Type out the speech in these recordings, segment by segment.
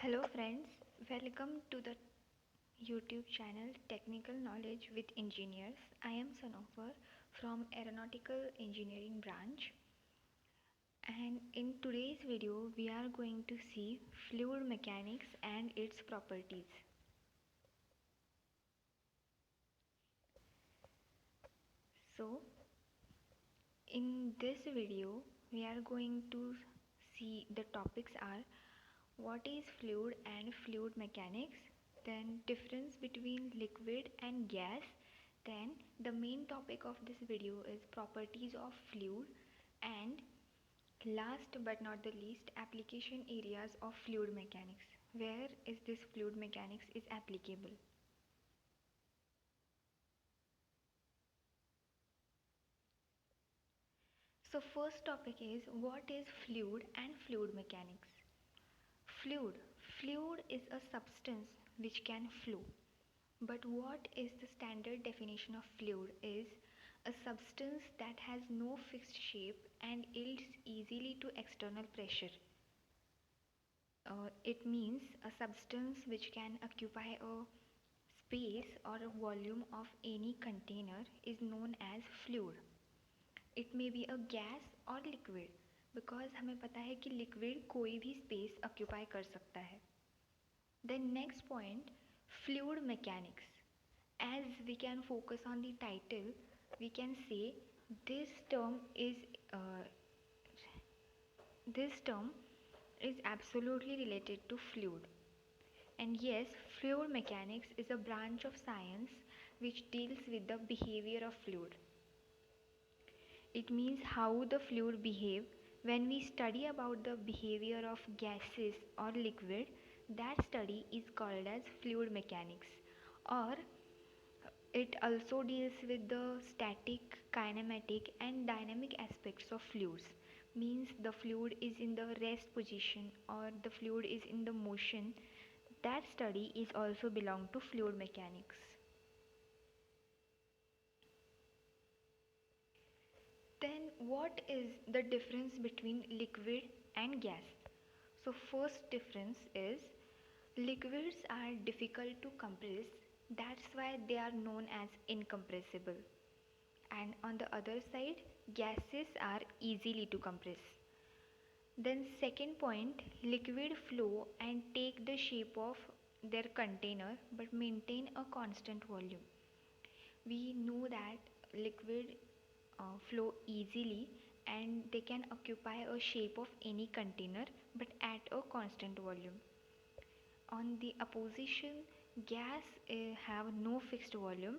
Hello friends, welcome to the YouTube channel Technical Knowledge with Engineers. I am Sanofer from Aeronautical Engineering branch, and in today's video we are going to see fluid mechanics and its properties. So in this video we are going to see the topics are what is fluid and fluid mechanics, then difference between liquid and gas, then the main topic of this video is properties of fluid, and last but not the least application areas of fluid mechanics. Where is this fluid mechanics is applicable? So first topic is what is fluid and fluid mechanics. Fluid. Fluid is a substance which can flow. But what is the standard definition of fluid is a substance that has no fixed shape and yields easily to external pressure. It means a substance which can occupy a space or a volume of any container is known as fluid. It may be a gas or liquid, because हमें पता है कि liquid कोई भी space occupy कर सकता है. Then next point, fluid mechanics. As we can focus on the title, we can say this term is uh, this term is absolutely related to fluid. And yes, fluid mechanics is a branch of science which deals with the behavior of fluid. It means how the fluid behave. When we study about the behavior of gases or liquid, that study is called as fluid mechanics. Or it also deals with the static, kinematic and dynamic aspects of fluids. Means the fluid is in the rest position or the fluid is in the motion. That study is also belong to fluid mechanics. Then what is the difference between liquid and gas? So first difference is liquids are difficult to compress, that's why they are known as incompressible. And on the other side, gases are easily to compress. Then second point, liquid flow and take the shape of their container but maintain a constant volume. We know that liquid flow easily and they can occupy a shape of any container but at a constant volume. On the opposition, gas have no fixed volume,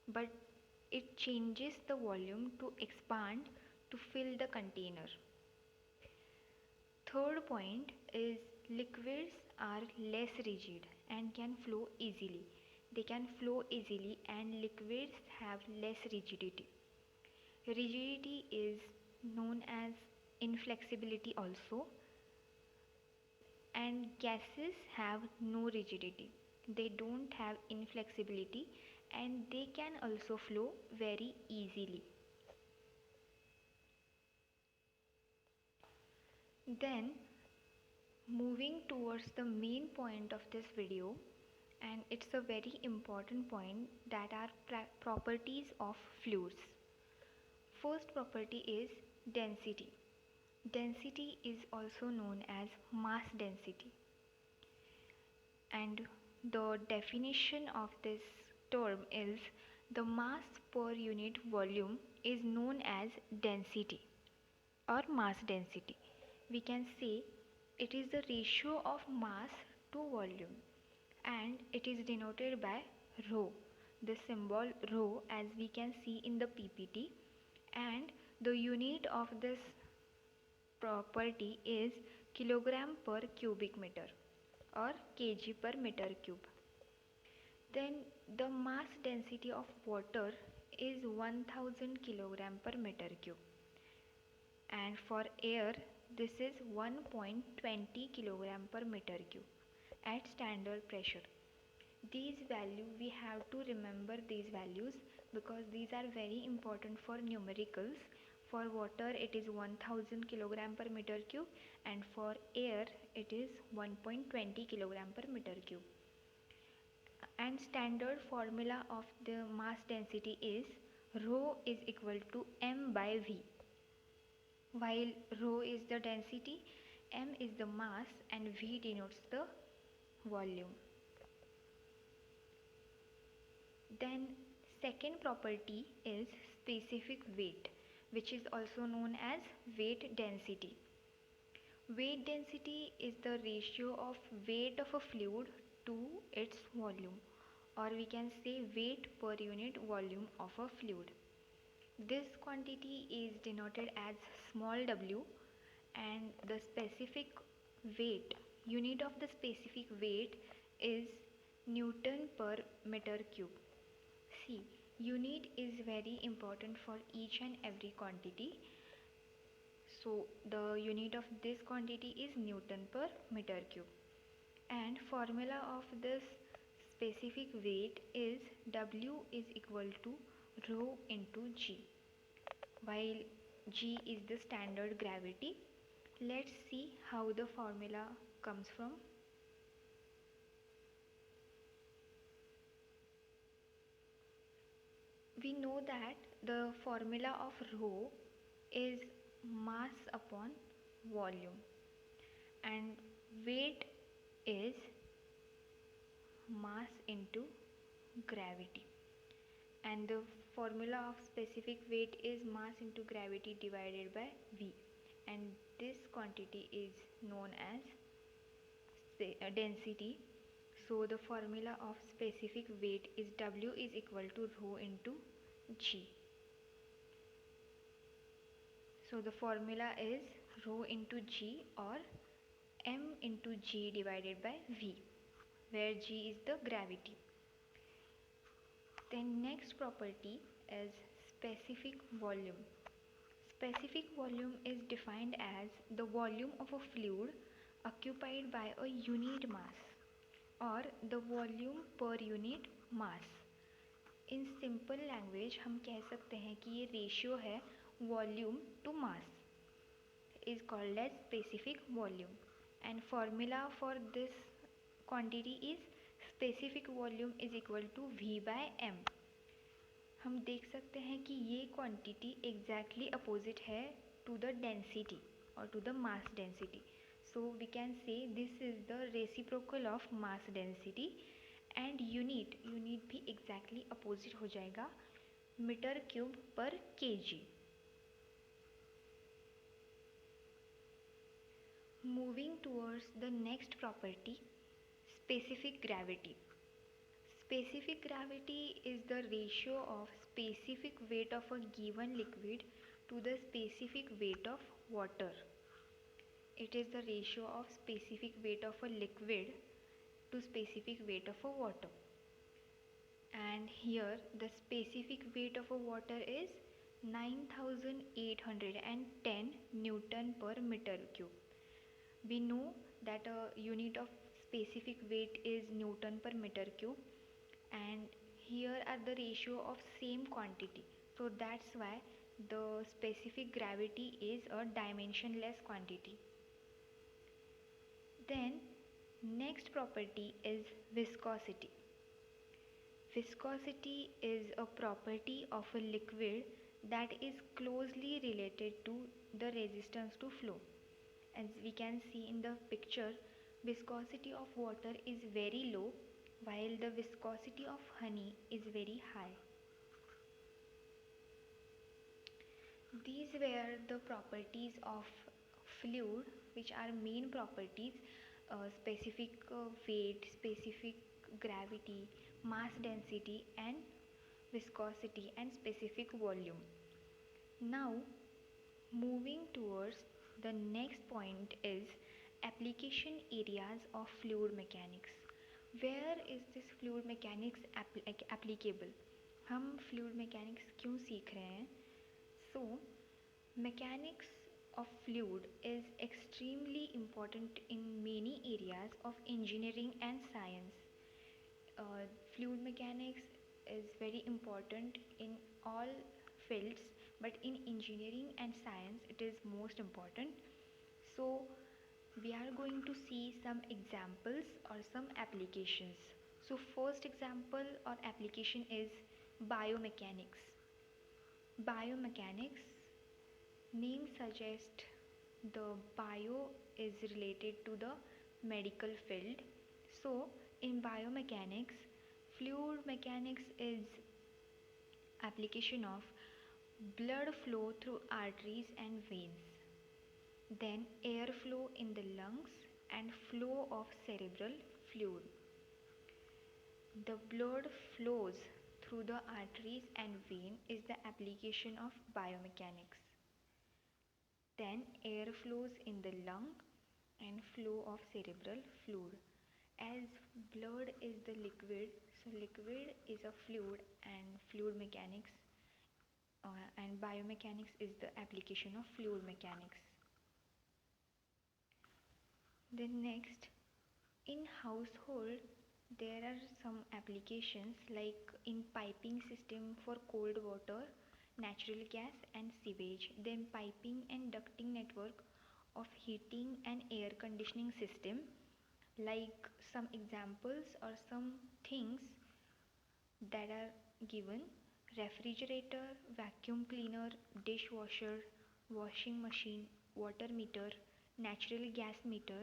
but it changes the volume to expand to fill the container. Third point is liquids are less rigid and can flow easily. They can flow easily and liquids have less rigidity. Rigidity is known as inflexibility also, and gases have no rigidity. They don't have inflexibility and they can also flow very easily. Then moving towards the main point of this video, and it's a very important point, that are properties of fluids. First property is density. Density is also known as mass density, and the definition of this term is the mass per unit volume is known as density or mass density. We can say it is the ratio of mass to volume, and it is denoted by rho. The symbol rho, as we can see in the PPT, and the unit of this property is kilogram per cubic meter or kg per meter cube. Then the mass density of water is 1000 kilogram per meter cube, and for air this is 1.20 kilogram per meter cube at standard pressure. These value we have to remember these values because these are very important for numericals For water it is 1000 kilogram per meter cube, and for air it is 1.20 kilogram per meter cube. And standard formula of the mass density is rho is equal to m by v. While rho is the density, m is the mass, and v denotes the volume. Then second property is specific weight, which is also known as weight density. Weight density is the ratio of weight of a fluid to its volume, or we can say weight per unit volume of a fluid. This quantity is denoted as small w, and the specific weight, unit of the specific weight is Newton per meter cube. See, unit is very important for each and every quantity. So the unit of this quantity is Newton per meter cube. And formula of this specific weight is W is equal to rho into G. While G is the standard gravity, let's see how the formula comes from. We know that the formula of rho is mass upon volume, and weight is mass into gravity, and the formula of specific weight is mass into gravity divided by v, and this quantity is known as density. So the formula of specific weight is W is equal to rho into G. So the formula is rho into G, or m into G divided by V, where G is the gravity. Then next property is specific volume. Specific volume is defined as the volume of a fluid occupied by a unit mass, or the volume per unit mass. In simple language हम कह सकते हैं कि ये ratio है volume to mass, is called as specific volume, and formula for this quantity is specific volume is equal to V by m. हम देख सकते हैं कि ये क्वांटिटी एग्जैक्टली अपोजिट है टू द डेंसिटी और to the mass density. So we can say this is the reciprocal of mass density, and unit भी exactly opposite हो जाएगा, मीटर क्यूब पर kg. Moving towards the next property, specific gravity. Specific gravity is the ratio of specific weight of a given liquid to the specific weight of water. It is the ratio of specific weight of a liquid to specific weight of a water. And here the specific weight of a water is 9810 Newton per meter cube. We know that a unit of specific weight is Newton per meter cube, and here are the ratio of same quantity, so that's why the specific gravity is a dimensionless quantity. Then next property is viscosity. Viscosity is a property of a liquid that is closely related to the resistance to flow. As we can see in the picture, viscosity of water is very low, while the viscosity of honey is very high. These were the properties of fluid, which are main properties: specific weight, specific gravity, mass density, and viscosity, and specific volume. Now moving towards the next point is application areas of fluid mechanics. Where is this fluid mechanics applicable? हम fluid mechanics क्यों सीख रहे हैं? So mechanics of fluid is extremely important in many areas of engineering and science. Fluid mechanics is very important in all fields but in engineering and science it is most important. So we are going to see some examples or some applications. So first example or application is biomechanics. Biomechanics name suggests the bio is related to the medical field. So in biomechanics, fluid mechanics is application of blood flow through arteries and veins, then airflow in the lungs and flow of cerebral fluid. The blood flows through the arteries and vein is the application of biomechanics. Then air flows in the lung and flow of cerebral fluid. As blood is the liquid, so liquid is a fluid, and fluid mechanics and biomechanics is the application of fluid mechanics. Then next, in household there are some applications like in piping system for cold water, natural gas and sewage, then piping and ducting network of heating and air conditioning system. Like some examples or some things that are given: refrigerator, vacuum cleaner, dishwasher, washing machine, water meter, natural gas meter,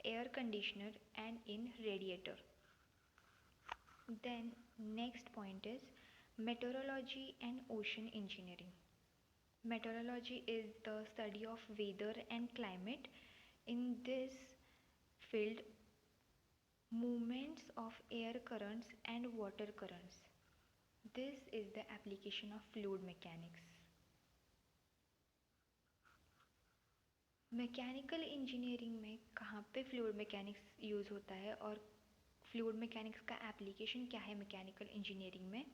air conditioner and in radiator. Then next point is meteorology and ocean engineering. Meteorology is the study of weather and climate. In this field, movements of air currents and water currents. This is the application of fluid mechanics. Mechanical engineering में कहाँ पे fluid mechanics use होता है और fluid mechanics का application क्या है mechanical engineering में,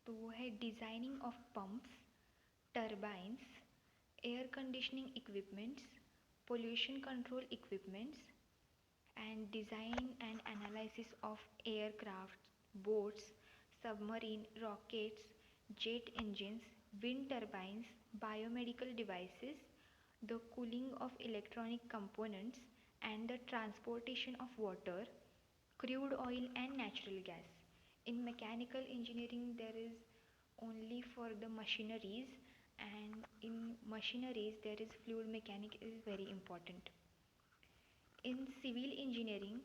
तो वो है designing of pumps, turbines, air conditioning equipments, pollution control equipments and design and analysis of aircraft, boats, submarine, rockets, jet engines, wind turbines, biomedical devices, the cooling of electronic components, and the transportation of water, crude oil, and natural gas. In mechanical engineering, there is only for the machineries, and in machineries, there is fluid mechanics is very important. In civil engineering,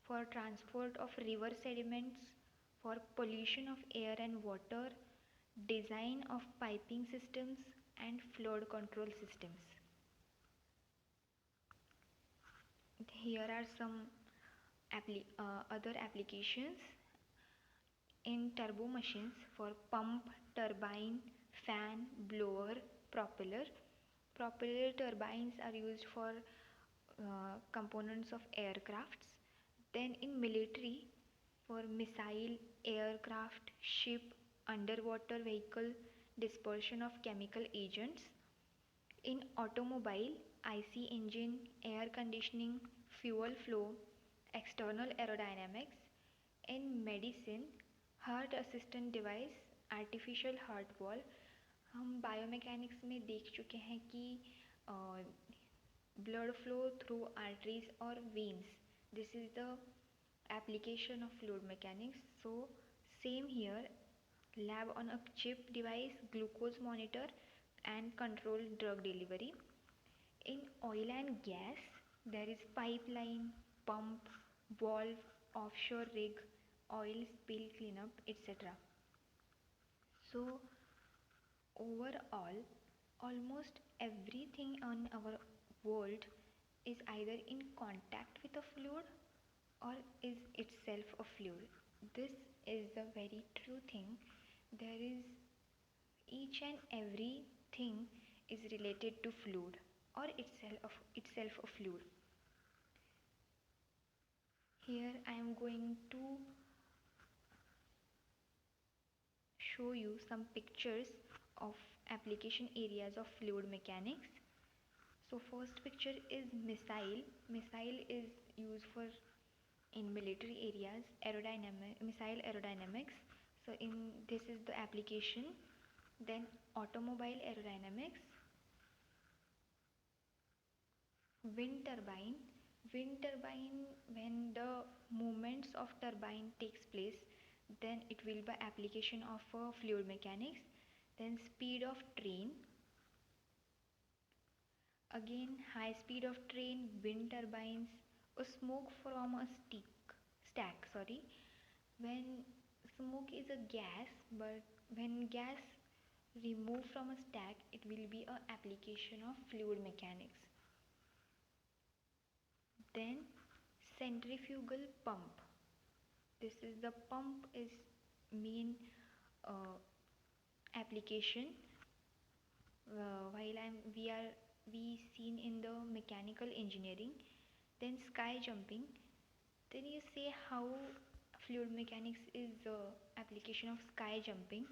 for transport of river sediments, for pollution of air and water, design of piping systems and flood control systems. Here are some other applications in turbo machines for pump, turbine, fan, blower, propeller. Propeller turbines are used for components of aircrafts. Then in military, for missile, aircraft, ship, underwater vehicle, dispersion of chemical agents. In automobile, IC engine, air conditioning, fuel flow, external aerodynamics. In medicine, heart assistant device, artificial heart wall. हम biomechanics में देख चुके हैं कि blood flow through arteries or veins. This is the application of fluid mechanics. So same here, lab on a chip device, glucose monitor and control drug delivery. In oil and gas, there is pipeline, pump, valve, offshore rig, oil spill cleanup, etc. So overall, almost everything on our world is either in contact with a fluid or is itself a fluid. This is the very true thing. There is each and everything is related to fluid or itself a fluid. Here I am going to show you some pictures of application areas of fluid mechanics. So first picture is missile. Missile is used for in military areas, missile aerodynamics. So in this is the application. Then automobile aerodynamics. Wind turbine, when the movements of turbine takes place, then it will be application of fluid mechanics. Then speed of train, again high speed of train, wind turbines, or smoke from a stack, sorry. When smoke is a gas, but when gas removed from a stack, it will be a application of fluid mechanics. Then centrifugal pump, this is the pump is main uh, application while we seen in the mechanical engineering. Then sky jumping, then you say how fluid mechanics is application of sky jumping.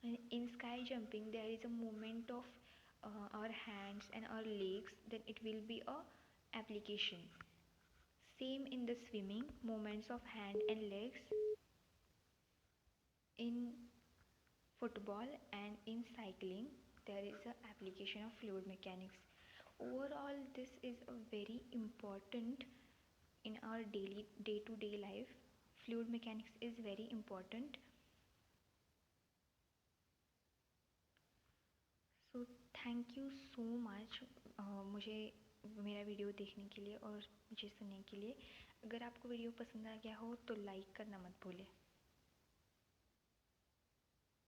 And in sky jumping there is a movement of our hands and our legs, then it will be a application. Same in the swimming, movements of hand and legs. In football and in cycling, there is a application of fluid mechanics. Overall, this is a very important in our daily day to day life. Fluid mechanics is very important. So thank you so much मुझे मेरा video देखने के लिए और मुझे सुनने के लिए. अगर आपको वीडियो पसंद आ गया हो तो लाइक करना मत भूलें.